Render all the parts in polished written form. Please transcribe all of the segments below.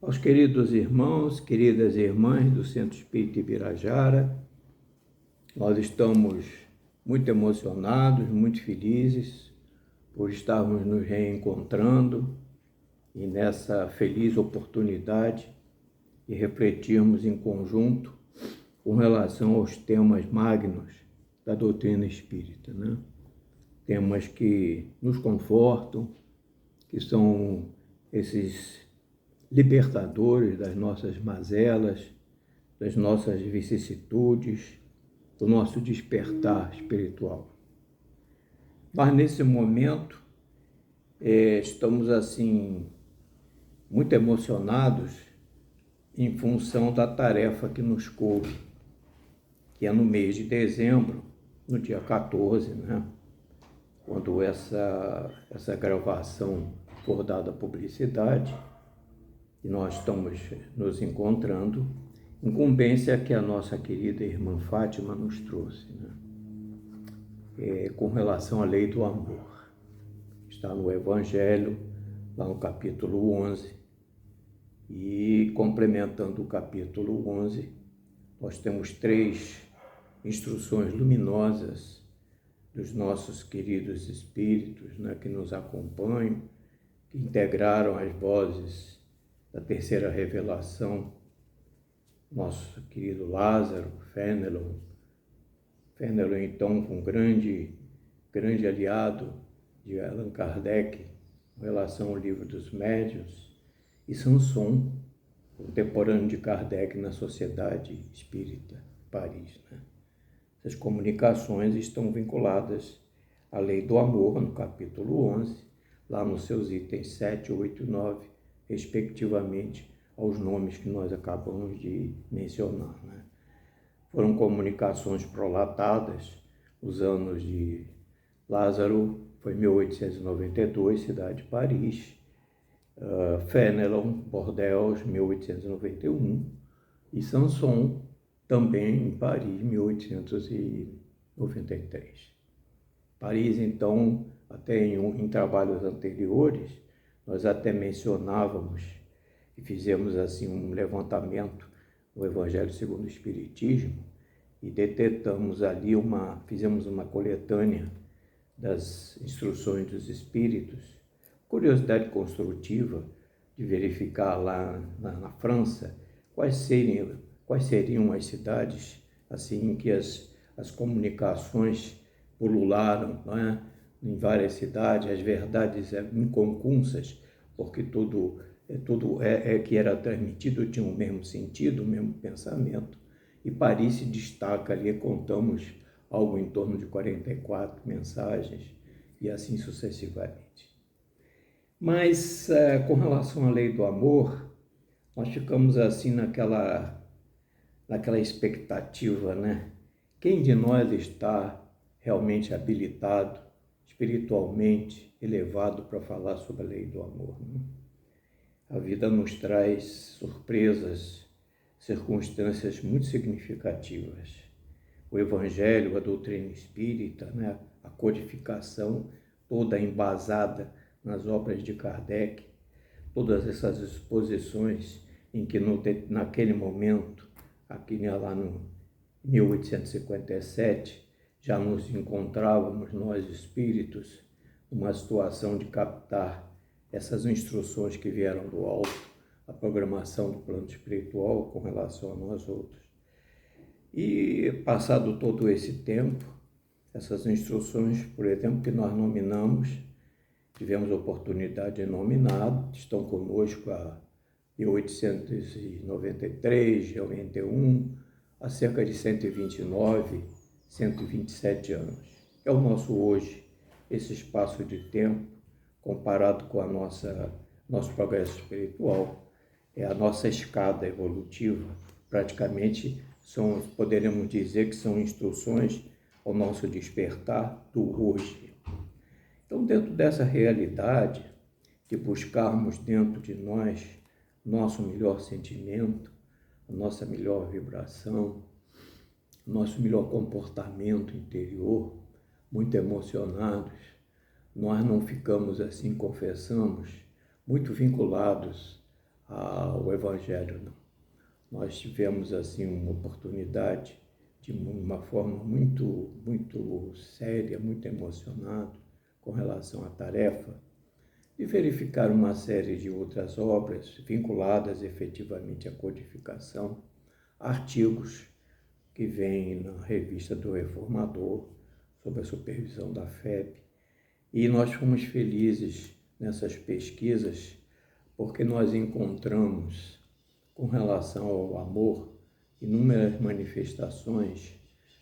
Aos queridos irmãos, queridas irmãs do Centro Espírita Ibirajara, nós estamos muito emocionados, muito felizes por estarmos nos reencontrando e nessa feliz oportunidade de refletirmos em conjunto com relação aos temas magnos da doutrina espírita, né? Temas que nos confortam, que são esses libertadores das nossas mazelas, das nossas vicissitudes, do nosso despertar espiritual. Mas nesse momento estamos assim muito emocionados em função da tarefa que nos coube, que é no mês de dezembro, no dia 14, né? Quando essa gravação for dada publicidade, e nós estamos nos encontrando, incumbência que a nossa querida irmã Fátima nos trouxe, né? Com relação à lei do amor. Está no Evangelho, lá no capítulo 11, e complementando o capítulo 11, nós temos 3 instruções luminosas dos nossos queridos espíritos, né, que nos acompanham, que integraram as vozes da terceira revelação, nosso querido Lázaro, Fénelon, então, um grande aliado de Allan Kardec em relação ao livro dos médiuns, e Sanson, contemporâneo de Kardec na Sociedade Espírita Paris, né? Essas comunicações estão vinculadas à lei do amor, no capítulo 11, lá nos seus itens 7, 8 e 9, respectivamente aos nomes que nós acabamos de mencionar, né? Foram comunicações prolatadas, os anos de Lázaro foi 1892, cidade de Paris, Fénelon, Bordeaux, 1891, e Sanson, também em Paris, 1893. Paris, então, até em trabalhos anteriores, nós até mencionávamos e fizemos assim um levantamento no Evangelho segundo o Espiritismo e detetamos ali fizemos uma coletânea das instruções dos Espíritos, curiosidade construtiva de verificar lá na França quais seriam as cidades assim em que as comunicações pulularam, não é? Em várias cidades, as verdades inconcussas, porque tudo que era transmitido tinha o mesmo sentido, o mesmo pensamento. E Paris se destaca ali, contamos algo em torno de 44 mensagens, e assim sucessivamente. Mas, com relação à lei do amor, nós ficamos assim naquela expectativa, né? Quem de nós está realmente habilitado, espiritualmente elevado para falar sobre a lei do amor, né? A vida nos traz surpresas, circunstâncias muito significativas. O Evangelho, a doutrina espírita, né? A codificação toda embasada nas obras de Kardec, todas essas exposições em que naquele momento, aqui lá no 1857, já nos encontrávamos, nós espíritos, numa situação de captar essas instruções que vieram do alto, a programação do plano espiritual com relação a nós outros. E passado todo esse tempo, essas instruções, por exemplo, que nós nominamos, tivemos a oportunidade de nominar, estão conosco há 1893, 91, há cerca de 129, 127 anos. É o nosso hoje, esse espaço de tempo, comparado com nosso progresso espiritual, é a nossa escada evolutiva. Praticamente, poderíamos dizer que são instruções ao nosso despertar do hoje. Então, dentro dessa realidade, de buscarmos dentro de nós nosso melhor sentimento, a nossa melhor vibração, nosso melhor comportamento interior, muito emocionados, nós não ficamos assim, confessamos, muito vinculados ao Evangelho, não. Nós tivemos, assim, uma oportunidade, de uma forma muito séria, muito emocionada, com relação à tarefa, de verificar uma série de outras obras vinculadas efetivamente à codificação, artigos que vêm na revista do Reformador, sob a supervisão da FEB. E nós fomos felizes nessas pesquisas porque nós encontramos, com relação ao amor, inúmeras manifestações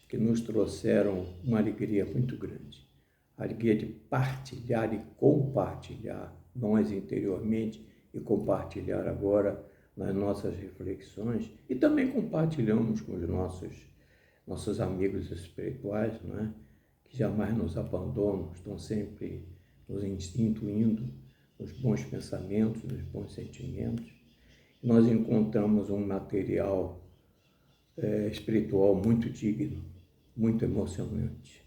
que nos trouxeram uma alegria muito grande. A alegria de partilhar e compartilhar, nós interiormente, e compartilhar agora nas nossas reflexões, e também compartilhamos com os nossos amigos espirituais, não é? Que jamais nos abandonam, estão sempre nos intuindo nos bons pensamentos, nos bons sentimentos. Nós encontramos um material espiritual muito digno, muito emocionante.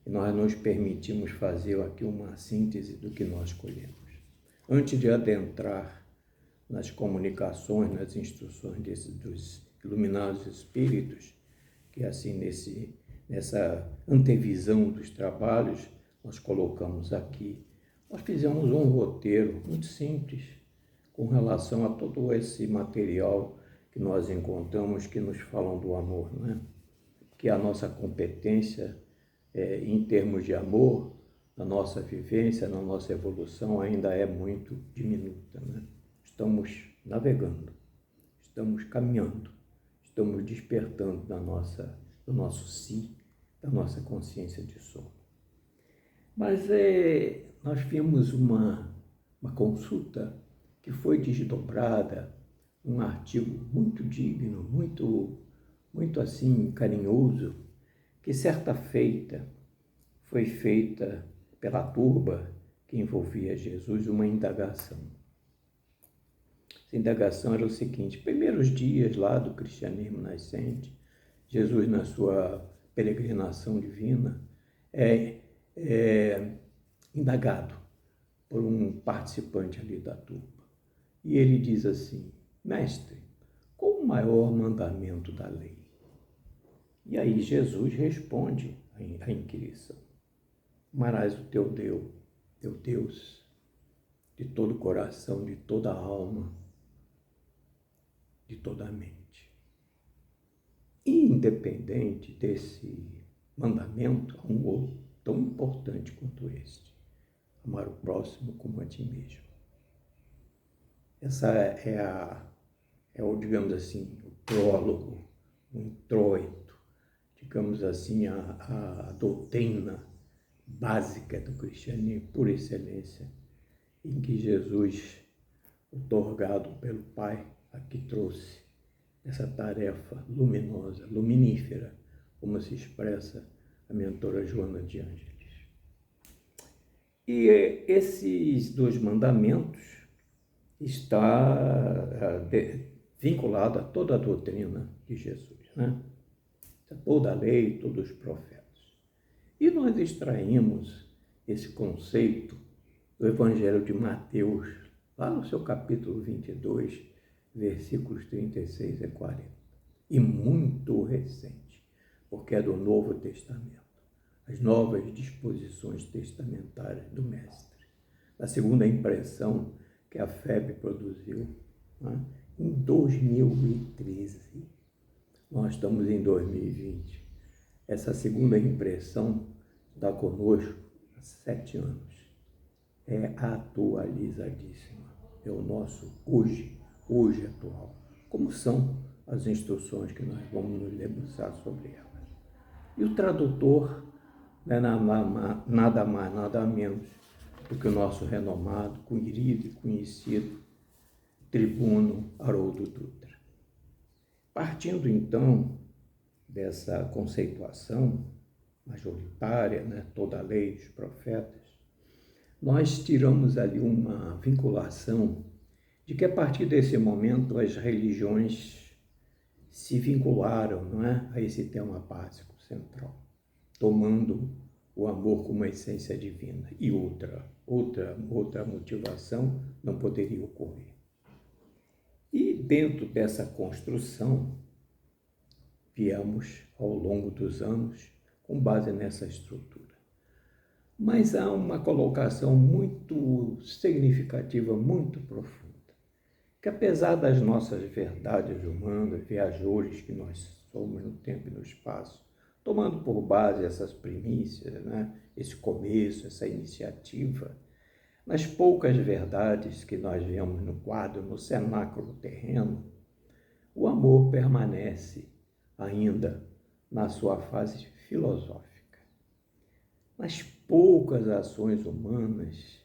E nós nos permitimos fazer aqui uma síntese do que nós colhemos. Antes de adentrar nas comunicações, nas instruções dos iluminados espíritos, que assim nessa antevisão dos trabalhos nós colocamos aqui, nós fizemos um roteiro muito simples com relação a todo esse material que nós encontramos que nos falam do amor, não é? Que a nossa competência em termos de amor, na nossa vivência, na nossa evolução, ainda é muito diminuta, né? Estamos navegando, estamos caminhando, estamos despertando do nosso si, da nossa consciência de sono. Mas nós vimos uma consulta que foi desdobrada, um artigo muito digno, muito assim carinhoso, que certa feita foi feita pela turba que envolvia Jesus uma indagação. Essa indagação era o seguinte: primeiros dias lá do cristianismo nascente, Jesus na sua peregrinação divina indagado por um participante ali da turba. E ele diz assim: mestre, qual o maior mandamento da lei? E aí Jesus responde à inquirição: amarás o teu Deus, de todo o coração, de toda a alma, de toda a mente. Independente desse mandamento, há um outro tão importante quanto este: amar o próximo como a ti mesmo. Essa digamos assim, o prólogo, o introito, digamos assim, a doutrina básica do cristianismo por excelência, em que Jesus, outorgado pelo Pai, aqui trouxe essa tarefa luminosa, luminífera, como se expressa a mentora Joana de Ângeles. E esses 2 mandamentos está vinculado a toda a doutrina de Jesus, né? Toda a lei, todos os profetas. E nós extraímos esse conceito do Evangelho de Mateus, lá no seu capítulo 22, versículos 36 a 40. E muito recente, porque é do Novo Testamento, as novas disposições testamentárias do Mestre, a segunda impressão que a FEB produziu, né, em 2013. Nós estamos em 2020. Essa segunda impressão está conosco há 7 anos. É atualizadíssima. É o nosso hoje atual. Como são as instruções que nós vamos nos debruçar sobre elas. E o tradutor não é nada mais, nada menos do que o nosso renomado, querido e conhecido tribuno Haroldo Dutra. Partindo, então, dessa conceituação majoritária, né, toda a lei dos profetas, nós tiramos ali uma vinculação de que, a partir desse momento, as religiões se vincularam, não é, a esse tema básico, central, tomando o amor como essência divina. E outra motivação não poderia ocorrer. E dentro dessa construção, viemos ao longo dos anos com base nessa estrutura. Mas há uma colocação muito significativa, muito profunda, que apesar das nossas verdades humanas, viajores que nós somos no tempo e no espaço, tomando por base essas primícias, né, esse começo, essa iniciativa, nas poucas verdades que nós vemos no quadro, no cenáculo terreno, o amor permanece ainda na sua fase filosófica. Nas poucas ações humanas,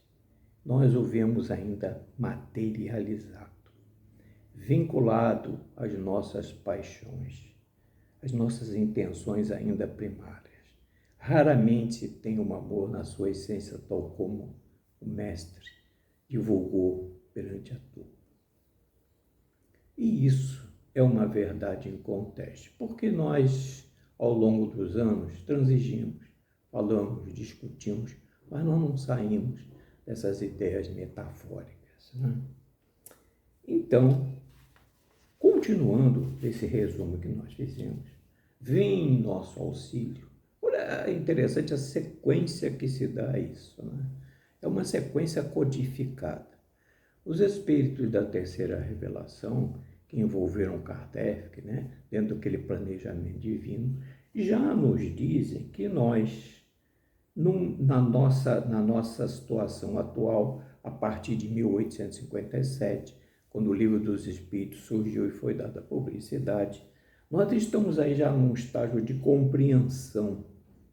nós o vemos ainda materializado, vinculado às nossas paixões, às nossas intenções ainda primárias. Raramente tem um amor na sua essência, tal como o Mestre divulgou perante a turma. E isso é uma verdade inconteste, porque nós, ao longo dos anos, transigimos, falamos, discutimos, mas nós não saímos dessas ideias metafóricas, né? Então, continuando esse resumo que nós fizemos, vem em nosso auxílio. É interessante a sequência que se dá a isso, né? É uma sequência codificada. Os espíritos da terceira revelação, que envolveram Kardec, né, dentro daquele planejamento divino, já nos dizem que nós, na nossa situação atual, a partir de 1857, quando o Livro dos Espíritos surgiu e foi dada publicidade, nós estamos aí já num estágio de compreensão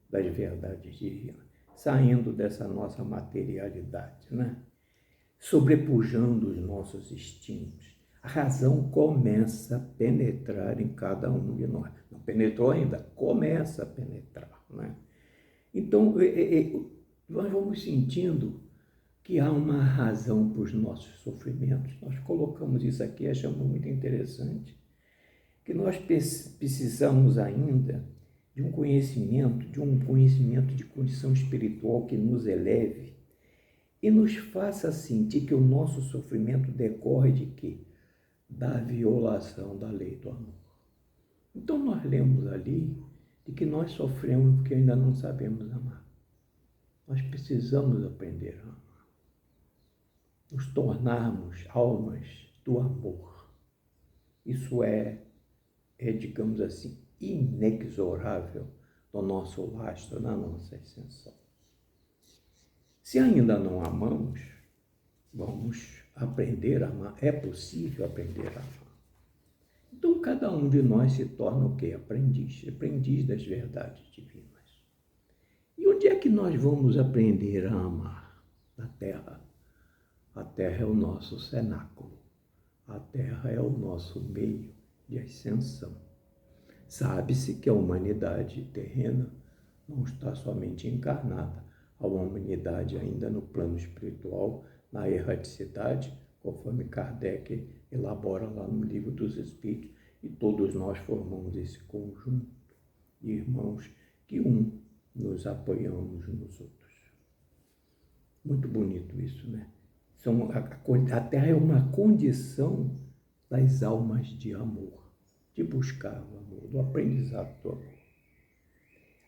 das verdades divinas, saindo dessa nossa materialidade, né? Sobrepujando os nossos instintos. A razão começa a penetrar em cada um de nós. Não penetrou ainda, começa a penetrar, né? Então, nós vamos sentindo que há uma razão para os nossos sofrimentos. Nós colocamos isso aqui, achamos muito interessante, que nós precisamos ainda de um conhecimento de condição espiritual que nos eleve e nos faça sentir que o nosso sofrimento decorre de quê? Da violação da lei do amor. Então nós lemos ali de que nós sofremos porque ainda não sabemos amar. Nós precisamos aprender a amar. Nos tornarmos almas do amor. Isso digamos assim, inexorável no nosso lastro, na nossa ascensão. Se ainda não amamos, vamos aprender a amar. É possível aprender a amar. Então, cada um de nós se torna o quê? Aprendiz das verdades divinas. E onde é que nós vamos aprender a amar? Na Terra. A Terra é o nosso cenáculo. A Terra é o nosso meio de ascensão. Sabe-se que a humanidade terrena não está somente encarnada. Há uma humanidade ainda no plano espiritual, na erraticidade, conforme Kardec elabora lá no Livro dos Espíritos, e todos nós formamos esse conjunto de irmãos que nos apoiamos nos outros. Muito bonito isso, né? A Terra é uma condição das almas de amor, de buscar o amor, do aprendizado do amor.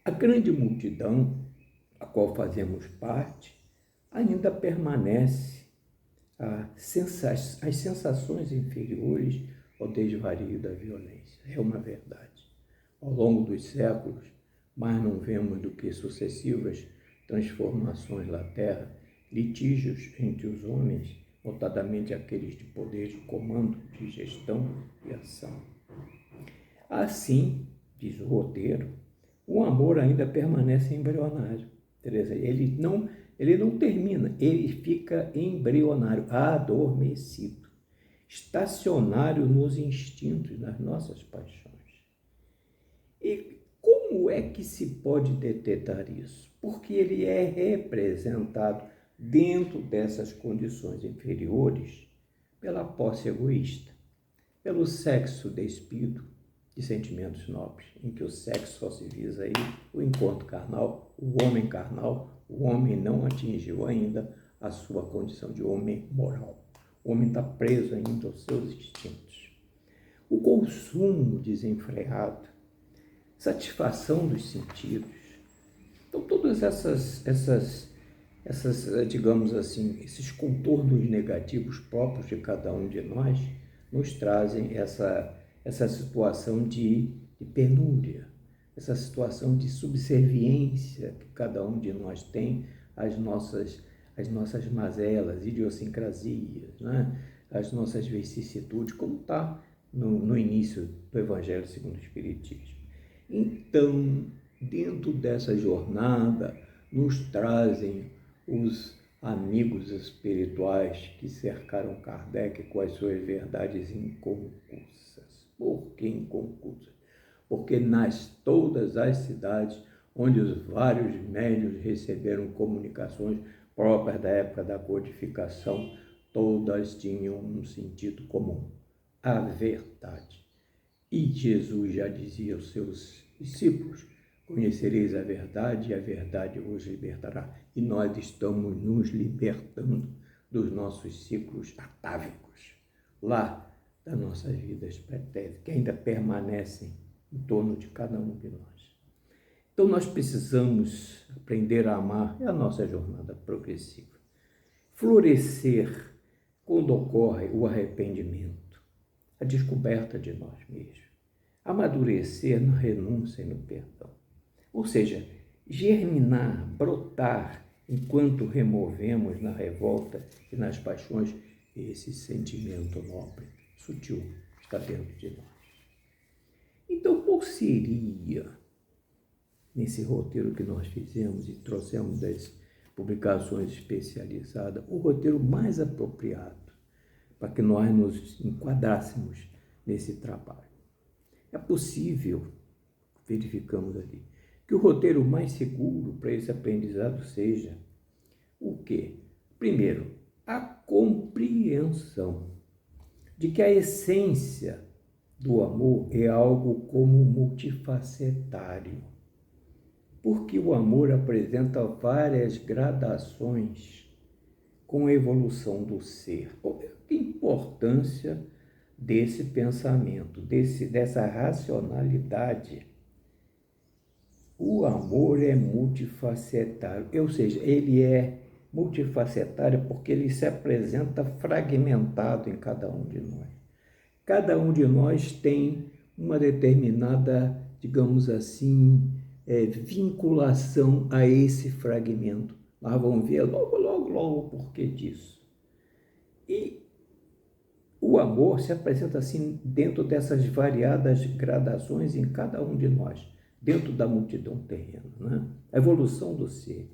A grande multidão a qual fazemos parte, ainda permanece as sensações inferiores ao desvario da violência. É uma verdade. Ao longo dos séculos, mais não vemos do que sucessivas transformações na Terra, litígios entre os homens, notadamente aqueles de poder de comando, de gestão e ação. Assim, diz o roteiro, o amor ainda permanece embrionário. Ele não termina, ele fica embrionário, adormecido, estacionário nos instintos, nas nossas paixões. E como é que se pode detectar isso? Porque ele é representado dentro dessas condições inferiores pela posse egoísta, pelo sexo despido de sentimentos nobres, em que o sexo só se visa aí o encontro carnal, o homem não atingiu ainda a sua condição de homem moral. O homem está preso ainda aos seus instintos. O consumo desenfreado, satisfação dos sentidos. Então, todas essas, digamos assim, esses contornos negativos próprios de cada um de nós nos trazem essa situação de penúria, essa situação de subserviência que cada um de nós tem às nossas mazelas, idiosincrasias, né? As nossas vicissitudes, como está no início do Evangelho segundo o Espiritismo. Então, dentro dessa jornada, nos trazem os amigos espirituais que cercaram Kardec com as suas verdades inconclusas. Por que inconclusas? Porque todas as cidades onde os vários médiuns receberam comunicações próprias da época da codificação, todas tinham um sentido comum: a verdade. E Jesus já dizia aos seus discípulos: conhecereis a verdade e a verdade vos libertará. E nós estamos nos libertando dos nossos ciclos atávicos, lá das nossas vidas pretéritas, que ainda permanecem em torno de cada um de nós. Então nós precisamos aprender a amar, é a nossa jornada progressiva. Florescer quando ocorre o arrependimento, a descoberta de nós mesmos. Amadurecer na renúncia e no perdão. Ou seja, germinar, brotar, enquanto removemos na revolta e nas paixões esse sentimento nobre, sutil, que está dentro de nós. Então, qual seria, nesse roteiro que nós fizemos e trouxemos das publicações especializadas, o roteiro mais apropriado para que nós nos enquadrássemos nesse trabalho? É possível, verificamos ali, que o roteiro mais seguro para esse aprendizado seja o quê? Primeiro, a compreensão de que a essência do amor é algo como multifacetário, porque o amor apresenta várias gradações com a evolução do ser. A importância desse pensamento, dessa racionalidade. O amor é multifacetário, ou seja, ele é multifacetário porque ele se apresenta fragmentado em cada um de nós. Cada um de nós tem uma determinada, digamos assim, vinculação a esse fragmento. Nós vamos ver logo o porquê disso. E o amor se apresenta assim dentro dessas variadas gradações em cada um de nós, dentro da multidão terrena, né? A evolução do ser.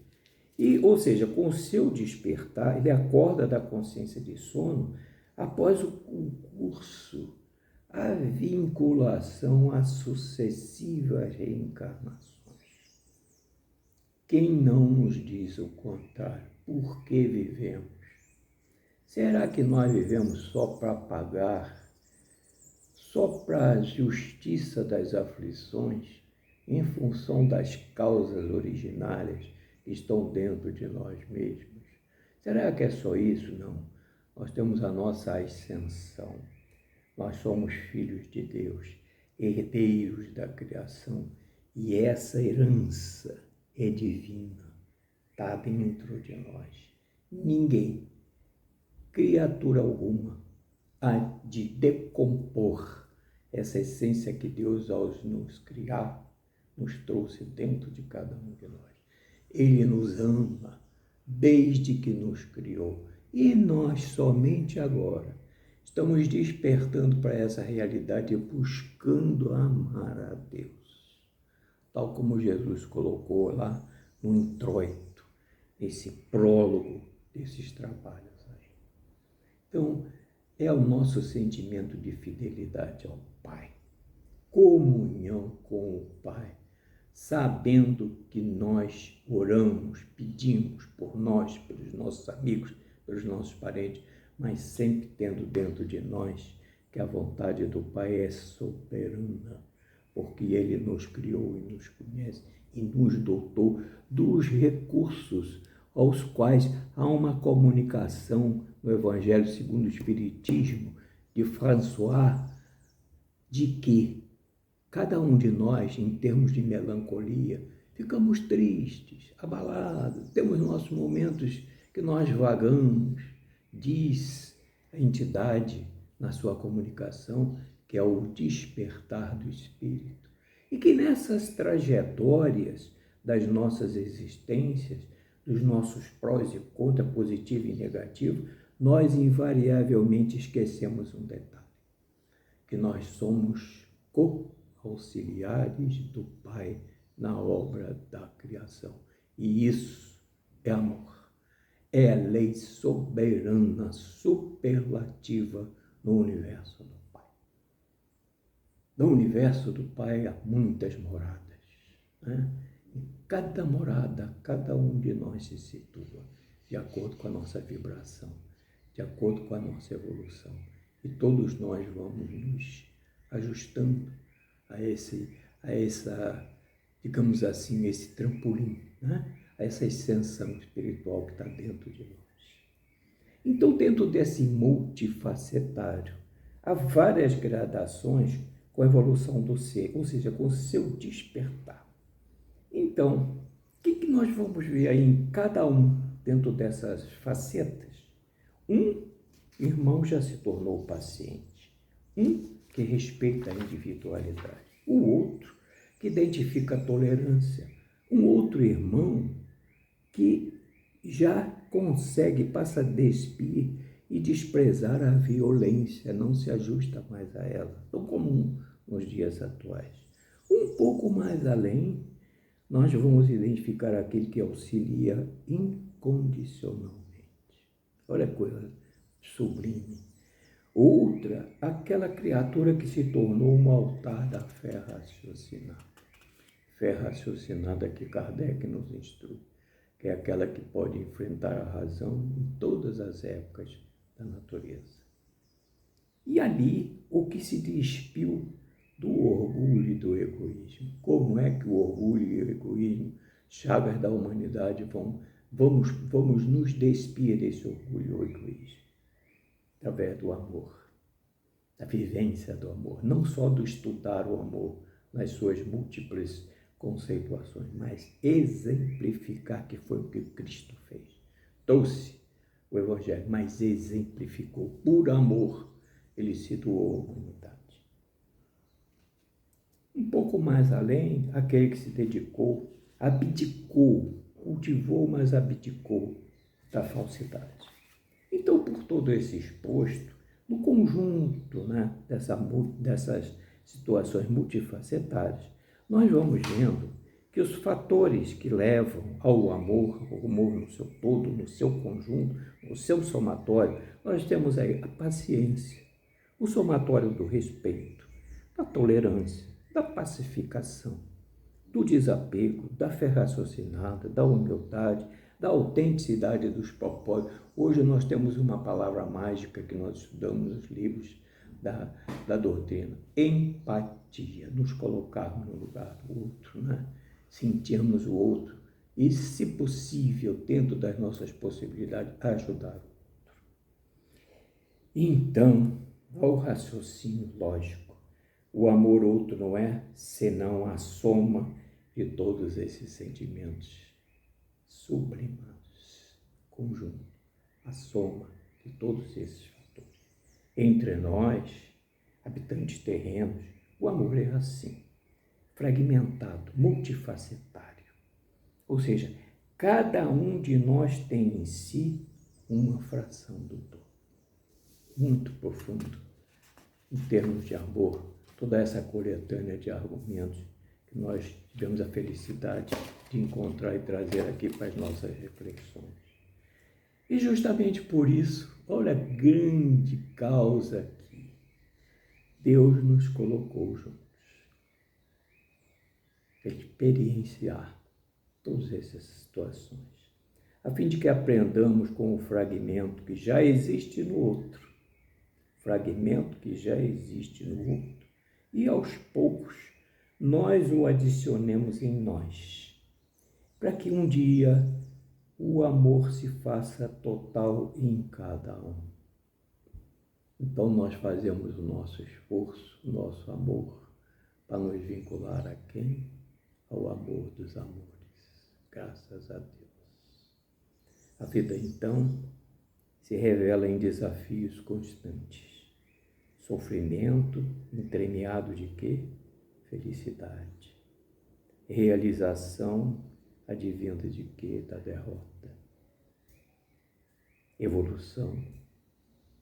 Ou seja, com o seu despertar, ele acorda da consciência de sono após o concurso, a vinculação às sucessivas reencarnações. Quem não nos diz o contrário? Por que vivemos? Será que nós vivemos só para pagar, só para a justiça das aflições, em função das causas originárias que estão dentro de nós mesmos? Será que é só isso? Não. Nós temos a nossa ascensão. Nós somos filhos de Deus, herdeiros da criação, e essa herança é divina, está dentro de nós. Ninguém, criatura alguma, há de decompor essa essência que Deus, ao nos criar, nos trouxe dentro de cada um de nós. Ele nos ama desde que nos criou, e nós somente agora estamos despertando para essa realidade e buscando amar a Deus, tal como Jesus colocou lá no introito, nesse prólogo desses trabalhos aí. Então, é o nosso sentimento de fidelidade ao Pai, comunhão com o Pai, sabendo que nós oramos, pedimos por nós, pelos nossos amigos, pelos nossos parentes, mas sempre tendo dentro de nós que a vontade do Pai é soberana, porque Ele nos criou e nos conhece e nos dotou dos recursos aos quais há uma comunicação no Evangelho segundo o Espiritismo de François, de que cada um de nós, em termos de melancolia, ficamos tristes, abalados, temos nossos momentos que nós vagamos, diz a entidade na sua comunicação, que é o despertar do espírito. E que nessas trajetórias das nossas existências, dos nossos prós e contras, positivo e negativo, nós invariavelmente esquecemos um detalhe, que nós somos co-auxiliares do Pai na obra da criação. E isso é amor. É a lei soberana, superlativa no universo do Pai. No universo do Pai há muitas moradas, né? Em cada morada, cada um de nós se situa de acordo com a nossa vibração, de acordo com a nossa evolução. E todos nós vamos nos ajustando a essa, digamos assim, esse trampolim, né? A essa ascensão espiritual que está dentro de nós. Então, dentro desse multifacetário, há várias gradações com a evolução do ser, ou seja, com o seu despertar. Então, o que nós vamos ver aí em cada um dentro dessas facetas? Um irmão já se tornou paciente, um que respeita a individualidade, o outro que identifica a tolerância, um outro irmão que já consegue, passa a despir e desprezar a violência, não se ajusta mais a ela, tão comum nos dias atuais. Um pouco mais além, nós vamos identificar aquele que auxilia incondicionalmente. Olha que coisa sublime. Outra, aquela criatura que se tornou um altar da fé raciocinada. Fé raciocinada que Kardec nos instrui, que é aquela que pode enfrentar a razão em todas as épocas da natureza. E ali, o que se despiu do orgulho e do egoísmo. Como é que o orgulho e o egoísmo, chagas da humanidade, vamos nos despir desse orgulho e egoísmo? Através do amor, da vivência do amor, não só do estudar o amor nas suas múltiplas conceituações, mas exemplificar, que foi o que Cristo fez. Trouxe o Evangelho, mas exemplificou. Por amor, ele se doou à humanidade. Um pouco mais além, aquele que se dedicou, abdicou, cultivou, mas abdicou da falsidade. Então, por todo esse exposto, no conjunto, né, dessas situações multifacetárias, nós vamos vendo que os fatores que levam ao amor no seu todo, no seu conjunto, no seu somatório, nós temos aí a paciência, o somatório do respeito, da tolerância, da pacificação, do desapego, da fé raciocinada, da humildade, da autenticidade dos propósitos. Hoje nós temos uma palavra mágica que nós estudamos nos livros da doutrina: empatia, nos colocarmos no lugar do outro, né? Sentirmos o outro e, se possível, dentro das nossas possibilidades, ajudar o outro. Então, ao raciocínio lógico, o amor outro não é senão a soma de todos esses sentimentos sublimados, conjunto, a soma de todos esses fatores. Entre nós, habitantes terrenos, o amor é assim, fragmentado, multifacetário. Ou seja, cada um de nós tem em si uma fração do todo. Muito profundo, em termos de amor, toda essa coletânea de argumentos que nós tivemos a felicidade de encontrar e trazer aqui para as nossas reflexões. E justamente por isso, olha a grande causa que Deus nos colocou juntos, experienciar todas essas situações, a fim de que aprendamos com o fragmento que já existe no outro, e aos poucos nós o adicionemos em nós, para que um dia o amor se faça total em cada um. Então nós fazemos o nosso esforço, o nosso amor, para nos vincular a quem? Ao amor dos amores. Graças a Deus. A vida, então, se revela em desafios constantes. Sofrimento entremeado de quê? Felicidade. Realização advinda de quê? Da derrota. Evolução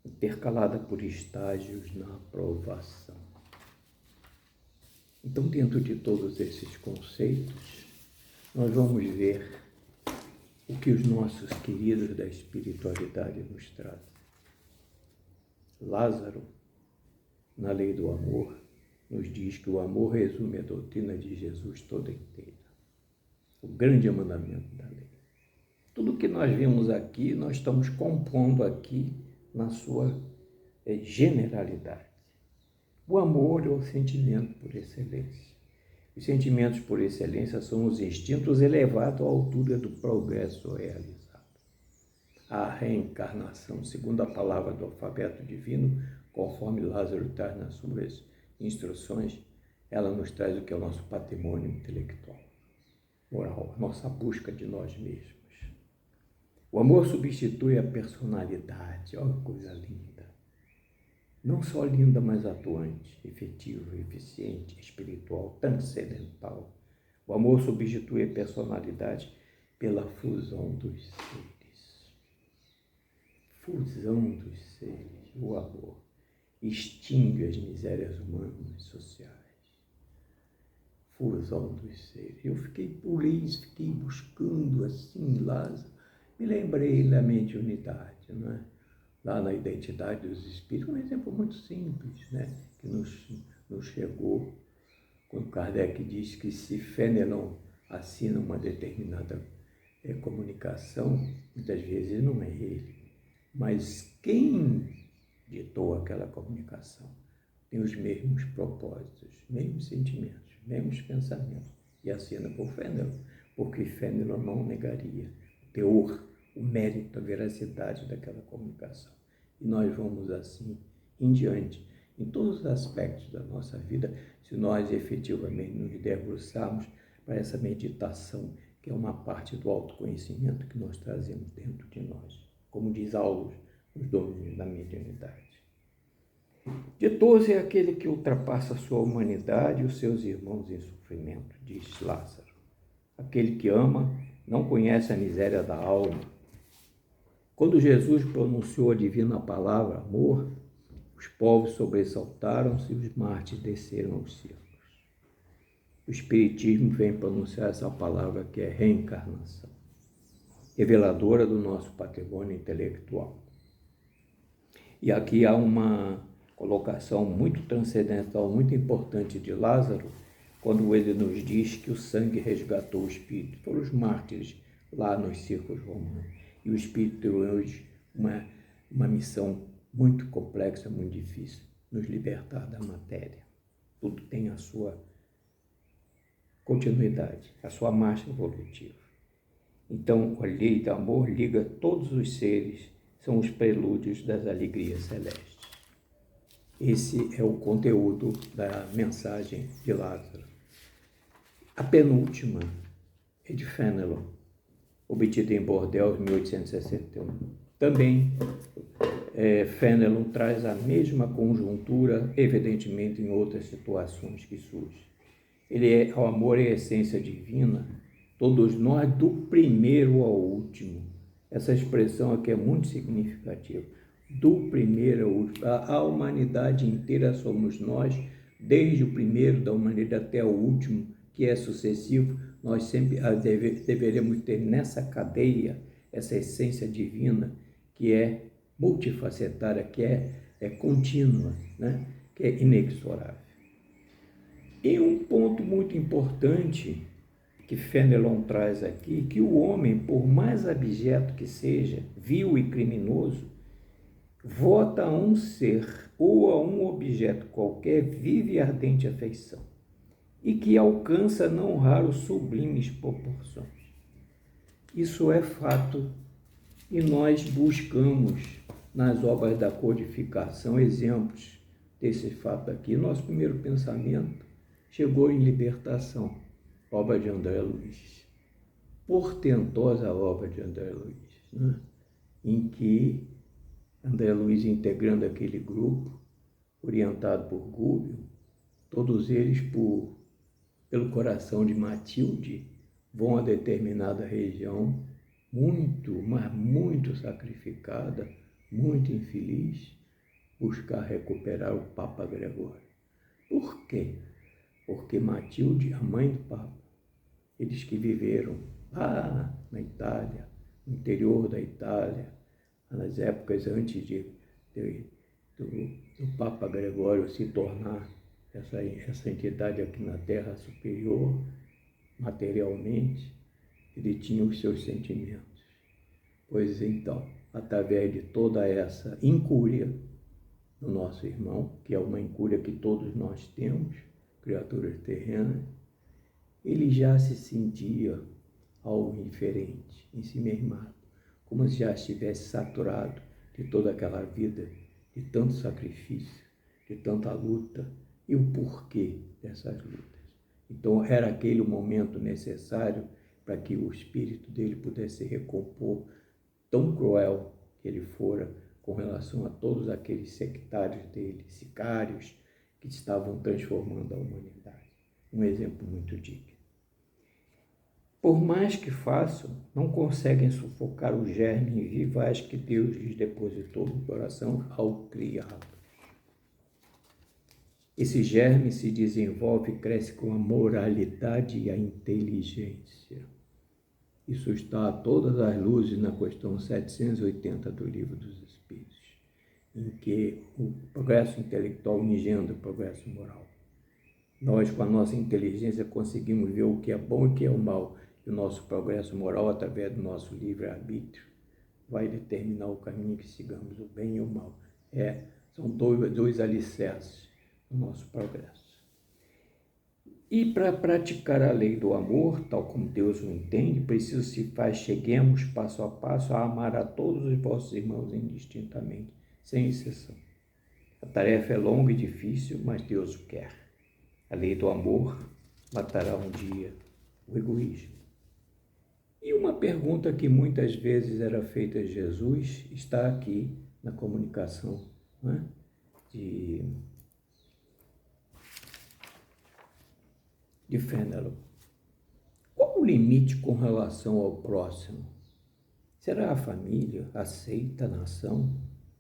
intercalada por estágios na aprovação. Então, dentro de todos esses conceitos, nós vamos ver o que os nossos queridos da espiritualidade nos trazem. Lázaro, na lei do amor, nos diz que o amor resume a doutrina de Jesus toda inteira. O grande mandamento da lei. Tudo que nós vimos aqui, nós estamos compondo aqui na sua generalidade. O amor é o sentimento por excelência. Os sentimentos por excelência são os instintos elevados à altura do progresso realizado. A reencarnação, segundo a palavra do alfabeto divino, conforme Lázaro traz nas suas instruções, ela nos traz o que é o nosso patrimônio intelectual, moral, a nossa busca de nós mesmos. O amor substitui a personalidade, olha que coisa linda. Não só linda, mas atuante, efetiva, eficiente, espiritual, transcendental. O amor substitui a personalidade pela fusão dos seres. Fusão dos seres, o amor extingue as misérias humanas e sociais. Fusão dos seres. Eu fiquei por isso, fiquei buscando assim, Lázaro. Me lembrei da mente unidade, não é? Lá na Identidade dos Espíritos, um exemplo muito simples, né? Que nos chegou quando Kardec diz que se Fénelon assina uma determinada comunicação, muitas vezes não é ele, mas quem ditou aquela comunicação tem os mesmos propósitos, mesmos sentimentos, mesmos pensamentos, e assina por Fénelon, porque Fénelon não negaria o teor, o mérito, a veracidade daquela comunicação. E nós vamos assim em diante, em todos os aspectos da nossa vida, se nós efetivamente nos debruçarmos para essa meditação, que é uma parte do autoconhecimento que nós trazemos dentro de nós, como diz Aulus, nos domínios da mediunidade. Ditoso é aquele que ultrapassa a sua humanidade e os seus irmãos em sofrimento, diz Lázaro. Aquele que ama não conhece a miséria da alma. Quando Jesus pronunciou a divina palavra amor, os povos sobressaltaram-se e os mártires desceram aos círculos. O Espiritismo vem pronunciar essa palavra que é reencarnação, reveladora do nosso patrimônio intelectual. E aqui há uma colocação muito transcendental, muito importante de Lázaro, quando ele nos diz que o sangue resgatou o espírito. Foram os mártires lá nos círculos romanos. E o espírito tem hoje uma missão muito complexa, muito difícil, nos libertar da matéria. Tudo tem a sua continuidade, a sua marcha evolutiva. Então, a lei do amor liga todos os seres, são os prelúdios das alegrias celestes. Esse é o conteúdo da mensagem de Lázaro. A penúltima é de Fénelon, obtida em Bordeaux, 1861. Também Fénelon traz a mesma conjuntura, evidentemente em outras situações que surgem. O amor é a essência divina, todos nós, do primeiro ao último. Essa expressão aqui é muito significativa. Do primeiro ao último. A humanidade inteira somos nós, desde o primeiro da humanidade até o último, que é sucessivo. Nós sempre deveremos ter nessa cadeia essa essência divina que é multifacetária, que é contínua, né? Que é inexorável. E um ponto muito importante que Fénelon traz aqui, que o homem, por mais abjeto que seja, vil e criminoso, vota a um ser ou a um objeto qualquer vive e ardente afeição, e que alcança não raro sublimes proporções. Isso é fato e nós buscamos nas obras da codificação exemplos desse fato aqui. Nosso primeiro pensamento chegou em Libertação, obra de André Luiz. Portentosa obra de André Luiz, né? Em que André Luiz, integrando aquele grupo, orientado por Gubbio, todos eles pelo coração de Matilde, vão a determinada região muito, mas muito sacrificada, muito infeliz, buscar recuperar o Papa Gregório. Por quê? Porque Matilde, a mãe do Papa, eles que viveram lá na Itália, no interior da Itália, nas épocas antes do Papa Gregório se tornar essa entidade aqui na Terra superior, materialmente, ele tinha os seus sentimentos. Pois então, através de toda essa incúria do nosso irmão, que é uma incúria que todos nós temos, criaturas terrenas, ele já se sentia algo indiferente, ensimesmado, como se já estivesse saturado de toda aquela vida, de tanto sacrifício, de tanta luta e o porquê dessas lutas. Então, era aquele o momento necessário para que o espírito dele pudesse se recompor, tão cruel que ele fora com relação a todos aqueles sectários dele, sicários, que estavam transformando a humanidade. Um exemplo muito digno. Por mais que façam, não conseguem sufocar o germe vivaz que Deus lhes depositou no coração ao criá-lo. Esse germe se desenvolve e cresce com a moralidade e a inteligência. Isso está a todas as luzes na questão 780 do Livro dos Espíritos, em que o progresso intelectual engendra o progresso moral. Nós, com a nossa inteligência, conseguimos ver o que é bom e o que é o mal. E o nosso progresso moral, através do nosso livre-arbítrio, vai determinar o caminho que sigamos, o bem e o mal. São dois alicerces do nosso progresso. E para praticar a lei do amor, tal como Deus o entende, preciso se faz, cheguemos passo a passo a amar a todos os vossos irmãos indistintamente, sem exceção. A tarefa é longa e difícil, mas Deus o quer. A lei do amor matará um dia o egoísmo. E uma pergunta que muitas vezes era feita a Jesus está aqui na comunicação, né? de Fénelon. Qual o limite com relação ao próximo? Será a família? Aceita a nação?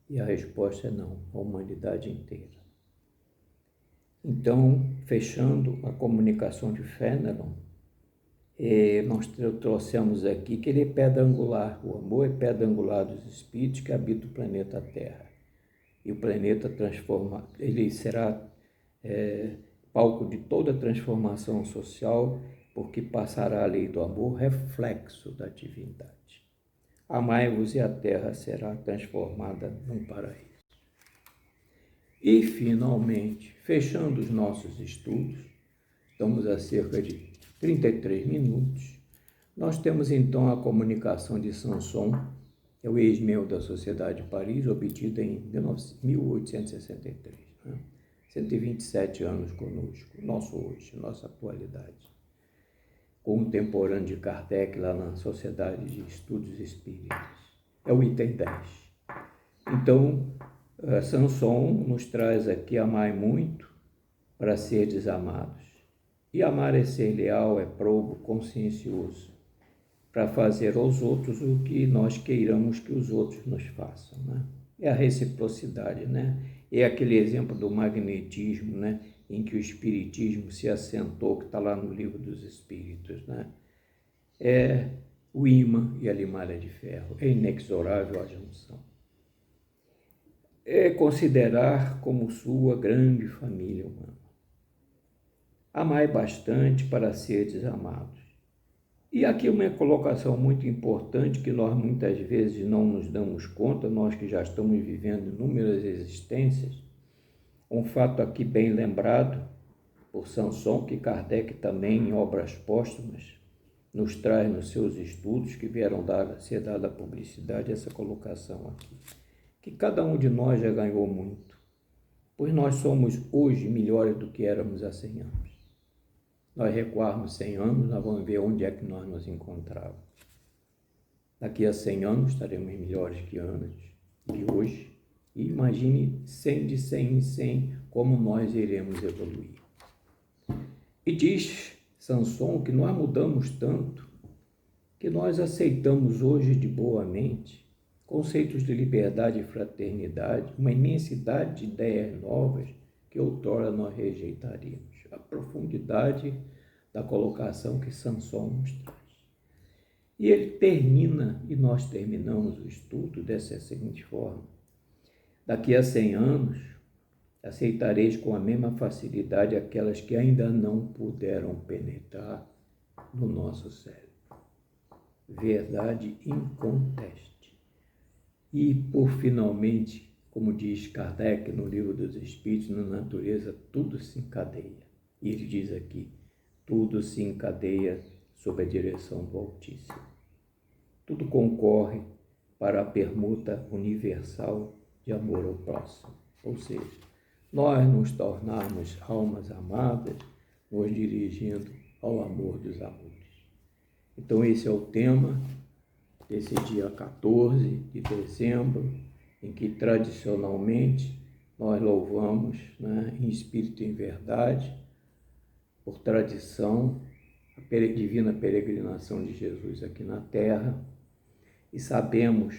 E a resposta é não, a humanidade inteira. Então, fechando a comunicação de Fénelon, nós trouxemos aqui que ele é pedra angular, o amor é pedra angular dos espíritos que habitam o planeta Terra. E o planeta ele será palco de toda transformação social, porque passará a lei do amor, reflexo da divindade. Amai-vos e a Terra será transformada num paraíso. E, finalmente, fechando os nossos estudos, estamos a cerca de 33 minutos, nós temos então a comunicação de Sanson, é o ex-membro da Sociedade de Paris, obtida em 1863. 127 anos conosco, nosso hoje, nossa atualidade. Contemporâneo de Kardec lá na Sociedade de Estudos Espíritas. É o item 10. Então, Sanson nos traz aqui: amai muito para serdes amados. E amar é ser leal, é probo, consciencioso, para fazer aos outros o que nós queiramos que os outros nos façam, né? É a reciprocidade, né? É aquele exemplo do magnetismo, né? Em que o espiritismo se assentou, que está lá no Livro dos Espíritos, né? É o ímã e a limalha de ferro, é inexorável a junção. É considerar como sua grande família humana. Amai bastante para serdes amados. E aqui uma colocação muito importante que nós muitas vezes não nos damos conta, nós que já estamos vivendo inúmeras existências, um fato aqui bem lembrado por Sanson, que Kardec também em obras póstumas nos traz nos seus estudos, que vieram ser dada publicidade, essa colocação aqui. Que cada um de nós já ganhou muito, pois nós somos hoje melhores do que éramos há 100 anos. Nós recuarmos 100 anos, nós vamos ver onde é que nós nos encontrávamos. Daqui a 100 anos estaremos melhores que hoje. E imagine 100 de 100 em 100 como nós iremos evoluir. E diz Samson que nós mudamos tanto que nós aceitamos hoje de boa mente conceitos de liberdade e fraternidade, uma imensidade de ideias novas que outrora nós rejeitaríamos. A profundidade da colocação que Samson nos traz. E ele termina, e nós terminamos o estudo dessa seguinte forma: daqui a 100 anos, aceitareis com a mesma facilidade aquelas que ainda não puderam penetrar no nosso cérebro. Verdade inconteste. E, por finalmente, como diz Kardec no Livro dos Espíritos, na natureza, tudo se encadeia. E ele diz aqui, tudo se encadeia sob a direção do Altíssimo. Tudo concorre para a permuta universal de amor ao próximo. Ou seja, nós nos tornarmos almas amadas, nos dirigindo ao amor dos amores. Então esse é o tema desse dia 14 de dezembro, em que tradicionalmente nós louvamos, em espírito e em verdade, por tradição, a divina peregrinação de Jesus aqui na Terra, e sabemos,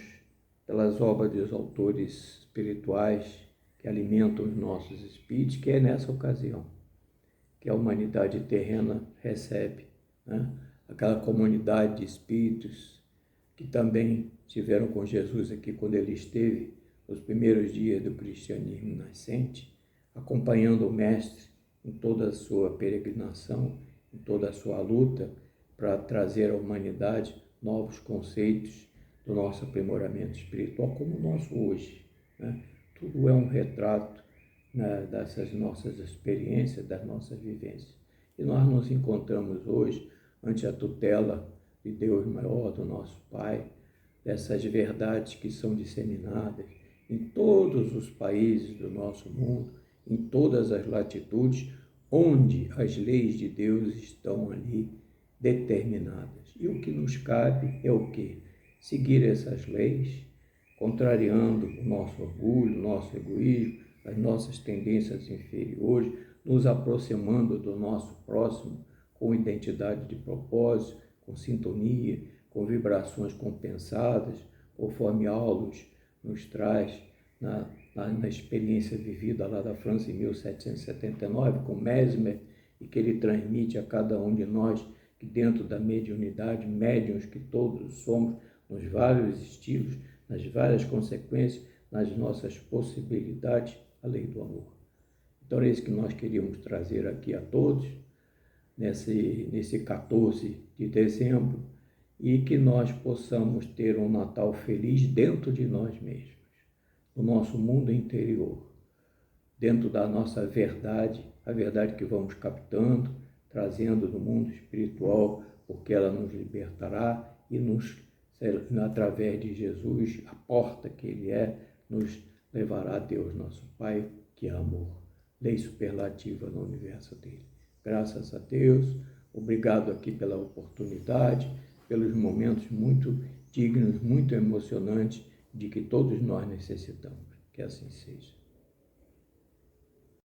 pelas obras dos autores espirituais que alimentam os nossos espíritos, que é nessa ocasião que a humanidade terrena recebe, aquela comunidade de espíritos que também estiveram com Jesus aqui quando ele esteve nos primeiros dias do cristianismo nascente, acompanhando o Mestre em toda a sua peregrinação, em toda a sua luta para trazer à humanidade novos conceitos do nosso aprimoramento espiritual, como o nosso hoje. Tudo é um retrato dessas nossas experiências, das nossas vivências. E nós nos encontramos hoje ante a tutela de Deus maior, do nosso Pai, dessas verdades que são disseminadas em todos os países do nosso mundo, em todas as latitudes, onde as leis de Deus estão ali determinadas. E o que nos cabe é o quê? Seguir essas leis, contrariando o nosso orgulho, o nosso egoísmo, as nossas tendências inferiores, nos aproximando do nosso próximo com identidade de propósito, com sintonia, com vibrações compensadas, conforme Aulus nos traz na experiência vivida lá da França em 1779, com Mesmer, e que ele transmite a cada um de nós, que dentro da mediunidade, médiuns que todos somos, nos vários estilos, nas várias consequências, nas nossas possibilidades, a lei do amor. Então é isso que nós queríamos trazer aqui a todos, nesse 14 de dezembro, e que nós possamos ter um Natal feliz dentro de nós mesmos, no nosso mundo interior, dentro da nossa verdade, a verdade que vamos captando, trazendo do mundo espiritual, porque ela nos libertará e através de Jesus, a porta que Ele é, nos levará a Deus, nosso Pai, que é amor. Lei superlativa no universo dele. Graças a Deus, obrigado aqui pela oportunidade, pelos momentos muito dignos, muito emocionantes, de que todos nós necessitamos. Que assim seja.